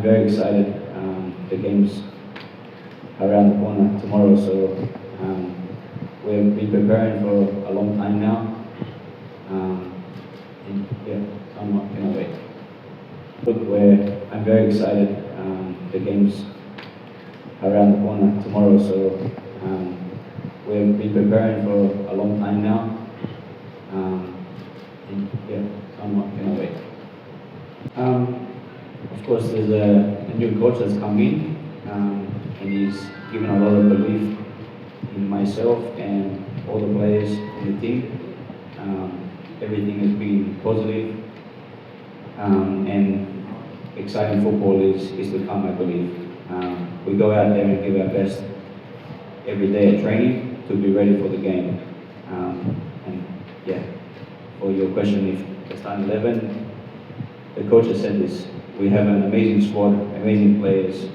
very excited. The game's around the corner tomorrow, so we've been preparing for a long time now. And yeah, so I'm not gonna wait. Look, I'm very excited. The game's around the corner tomorrow, so we've been preparing for a long time now. And yeah, so I'm not gonna wait. Of course, there's a new coach that's come in, and he's given a lot of belief in myself and all the players in the team. Everything has been positive, and exciting football is to come, I believe. We go out there and give our best every day at training to be ready for the game. And yeah, for your question, if the starting 11, the coach has said this, we have an amazing squad, amazing players,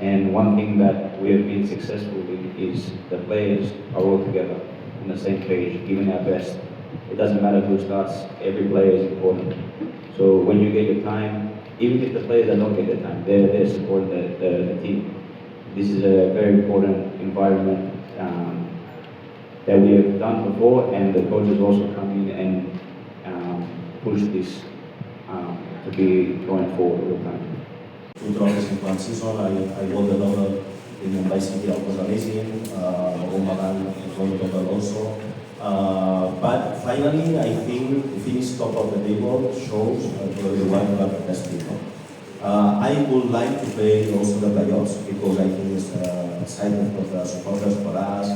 and one thing that we have been successful in is the players are all together on the same page, giving our best. It doesn't matter who starts, every player is important. So when you get your time, even if the players don't get their time, they're supporting the team. This is a very important environment that we have done before, and the coaches also come in and push this to be going forward all the time. Two trophies in one season. I won the double in Mumbai City. That was amazing. Omagan won the double also. But finally, I think to finish top of the table shows to everyone you are the best team. I would like to play also the playoffs because I think it's exciting for the supporters, for us,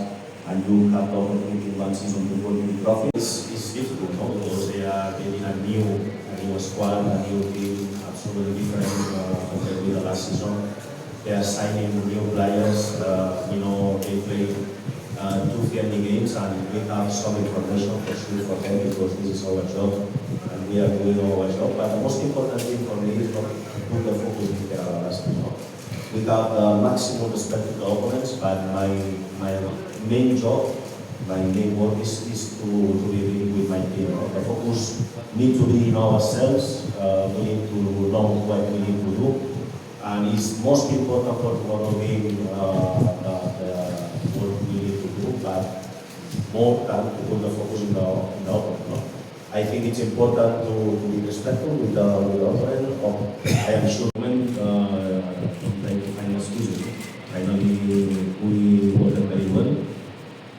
and you have the opportunity in one season to win the trophy. It's difficult, no? Because they are getting a new squad, a new team, absolutely different compared with the last season. They are signing new players. They play 2 friendly games, and we have some information for sure for them because this is our job, and we are doing our job. But the most important thing for me is not to put the focus in Kerala. We have maximum respect to the opponents, but my main job, my main work is to be really with my team. The focus needs to be in ourselves. We need to know what we need to do, and it's most important for tomorrow game what we need to do, but more than to put the focus in the opponent. I think it's important to be respectful with the opponent. I am sure when final season, finally we worked very well.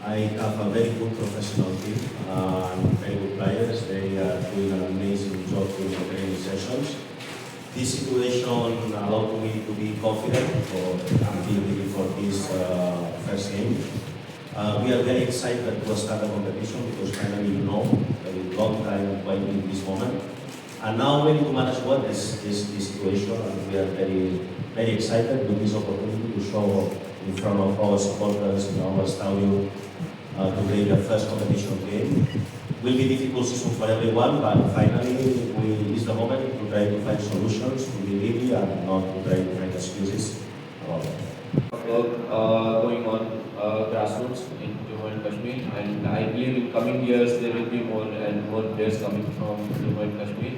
I have a very good professional team and very good players. They are doing an amazing job in the training sessions. This situation allowed me to be confident for this first game. We are very excited to start the competition because finally you know a long time waiting this moment. And now we need to manage well this situation, and we are very excited with this opportunity to show in front of our supporters in our stadium to play the first competition game. Will be difficult season for everyone, but finally it's the moment to try to find solutions, to be ready and not to try to find excuses about it. Going on grassroots in Jammu and Kashmir, and I believe in coming years there will be more and more players coming from Jammu and Kashmir.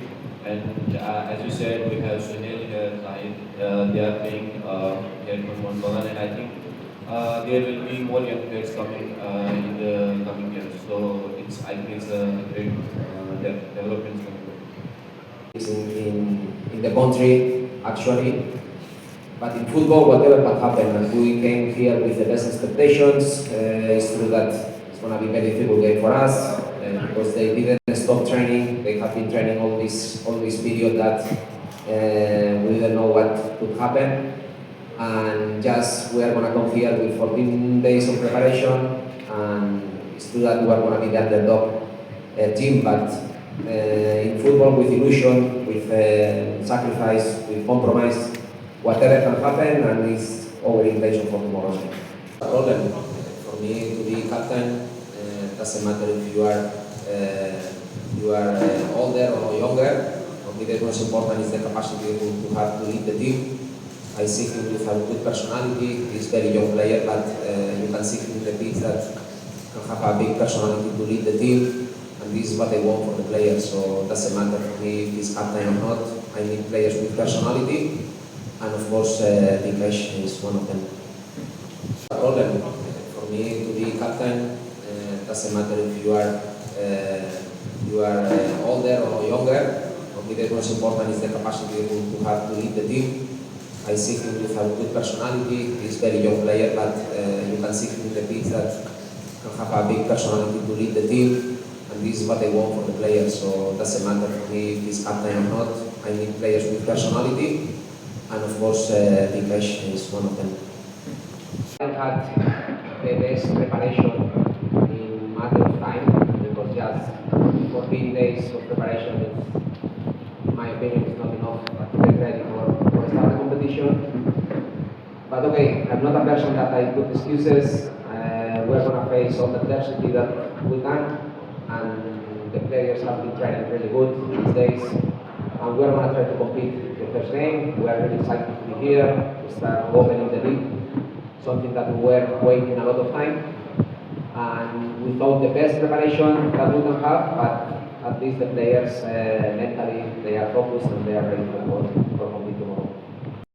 And as you said, we have Sunil here, Zahid, they are playing here for Montbagan, and I think there will be more young players coming in the coming years. So I think it's a great development. In the country, actually. But in football, whatever might happen, and we came here with the best expectations. It's true that it's going to be a very difficult game for us because they didn't stop training. They have been training all this period that we didn't know what could happen. And just we are going to come here with 14 days of preparation, and it's true that we are going to be the underdog team, but in football, with illusion, with sacrifice, with compromise, whatever can happen, and it's our intention for tomorrow's game. A problem for me to be captain. Doesn't matter if you are older or younger. For me, the most important is the capacity to have to lead the team. I see him with a good personality. He's a very young player, but you can see him in the pitch that can have a big personality to lead the team, and this is what I want for the players. So it doesn't matter for me if he's captain or not. I need players with personality, and of course, Dinesh is one of them. A problem for me to be captain. Doesn't matter if you are older or younger. For me, the most important is the capacity to have to lead the team. I see him with a good personality. He's a very young player, but you can see him in the pitch that can have a big personality to lead the team. And this is what I want for the players. So it doesn't matter for me if he's captain or not. I need players with personality, and of course, Dinesh is one of them. I had the best preparation in matter of time, because just 14 days of preparation is, in my opinion, is not enough to get ready for start the competition. But okay, I'm not a person that I put excuses. We're going to face all the adversity that we can, and the players have been training really good these days. And we're going to try to compete the first game. We are really excited to be here, to start opening the league, something that we were waiting a lot of time. And without the best preparation that we can have, but at least the players mentally they are focused and they are ready for compete tomorrow.